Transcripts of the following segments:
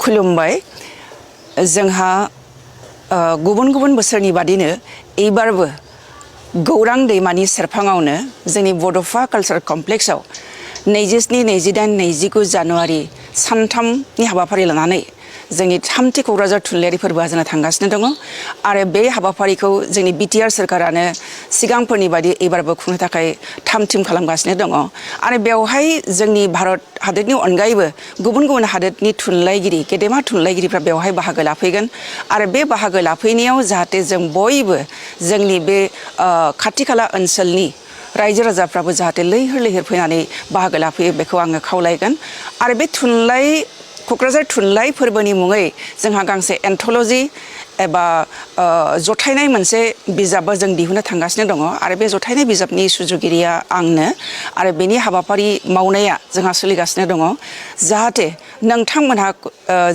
खुलुमबाय जोंहा गुबुन गुबुन बोसोरनि बादिनो एबारबो गौरां दैमानि सेरफाङावनो जोंनि बड'फा कालचार कमप्लेक्सआव 27, 28, 29 जानुवारि सानथामनि हाबाफारि लानानै जोंनि थामथि क'क्राझार थुनलाइयारि फोरबोआ जाना थांगासिनो दङ आरो बे हाबाफारिखौ जोंनि बिटिआर सोरखारानो सिगांफोरनि बायदि एबारबो खुंनो थाखाय थाम-थिम खालामगासिनो दङ आरो बेवहाय जोंनि भारत हादोरनि अनगायैबो गुबुन गुबुन हादोरनि थुनलाइगिरि गेदेमा थुनलाइगिरिफ्रा बेवहाय बाहागो लाफैगोन आरो बे बाहागो लाफैनायाव जाहाथे जों बयबो जोंनि बे खाथि खाला ओनसोलनि रायजो राजाफ्राबो जाहाथे लैहोर लैहोर फैनानै बाहागो लाफैयो बेखौ आङो खावलायगोन आरो बे क'क्राझार थुनलाइ फोरबोनि मुङै जोंहा गांसे एन्थ'ल'जि एबा जथायनाय मोनसे बिजाबबो जों दिहुननो थांगासिनो दङ आरो बे जथायनाय बिजाबनि सुजुगिरिया आंनो आरो बेनि हाबाफारि मावनाया जोंहा सोलिगासिनो दङ जाहाथे नोंथांमोनहा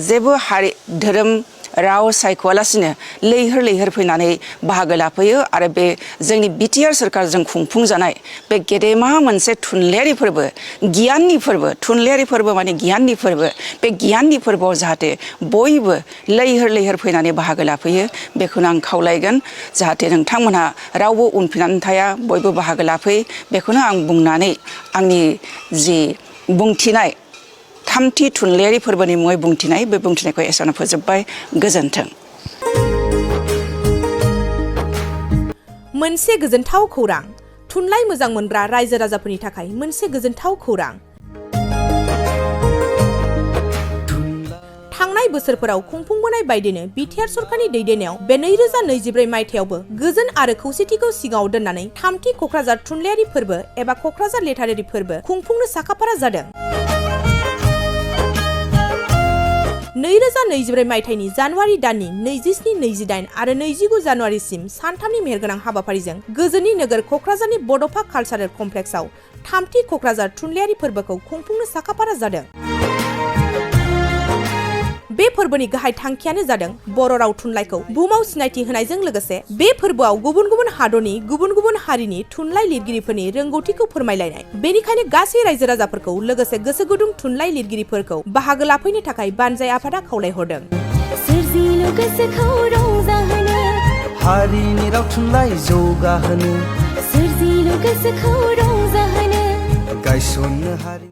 जेबो हारि धोरोम राव सायख'आलासिनो लैहोर लैहोर फैनानै बाहागो लाफैयो आरो बे जोंनि बिटिआर सोरखारजों खुंफुंजानाय बे गेदेमा मोनसे थुनलाइयारि फोरबो गियाननि फोरबो थुनलाइयारि फोरबो माने गियाननि फोरबो बे गियाननि फोरबोआव जाहाथे बयबो लैहोर लैहोर फैनानै बाहागो लाफैयो बेखौनो आं खावलायगोन जाहाथे नोंथांमोनहा रावबो उनफिननानै थाया बयबो बाहागो लाफैयो बेखौनो आं बुंनानै आंनि जि बुंथिनाय थामथि थुनलाइयारि फोरबोनि मुङै बुंथिनाय बे बुंथिनायखौ एसेयावनो फोजोबबाय गोजोन्थों। मोनसे गोजोनथाव खौरां थुनलाइ मोजां मोनग्रा रायजो राजाफोरनि थाखाय मोनसे गोजोनथाव खौरां थांनाय बोसोरफोराव खुंफुंबोनाय बायदिनो बिटिआर सरकारनि दैदेननायाव बे 2024 मायथाइयावबो गोजोन आरो खौसेथिखौ सिगाङाव दोननानै थामथि क'क्राझार थुनलाइयारि फोरबो एबा क'क्राझार लिटारेरि फोरबो खुंफुंनो साखाफारा जादों। 2024 मायथाइनि जानुवारि दाननि 27, 28 आरो 29 जानुवारिसिम सानथामनि मेहेरगोनां हाबाफारिजों गोजोननि नोगोर क'क्राझारनि बड'फा कालचारेल कमप्लेक्सआव थामथि क'क्राझार थुनलाइयारि फोरबोखौ खुंफुंनो साखाफारा जादों। बे फोरबोनि गाहाय थांखियानो जादों बर' राव थुनलाइखौ बुहुमाव सिनायथि होनायजों लोगोसे बे फोरबोआव गुबुन गुबुन हादरनि गुबुन गुबुन हारिनि थुनलाइ लिरगिरिफोरनि रोंगौथिखौ फोरमायलायनाय बेनिखायनो गासै रायजो राजाफोरखौ लोगोसे गोसो गुदुं थुनलाइ लिरगिरिफोरखौ बाहागो लाफैनो थाखाय बानजाय आफादा खावलायहरदों। सोरजिलु गोसोखौ रंजाहोनो हारिनि राव थुनलाइ जौगाहोनो सोरजिलु गोसोखौ रंजाहोनो गायसननो हारि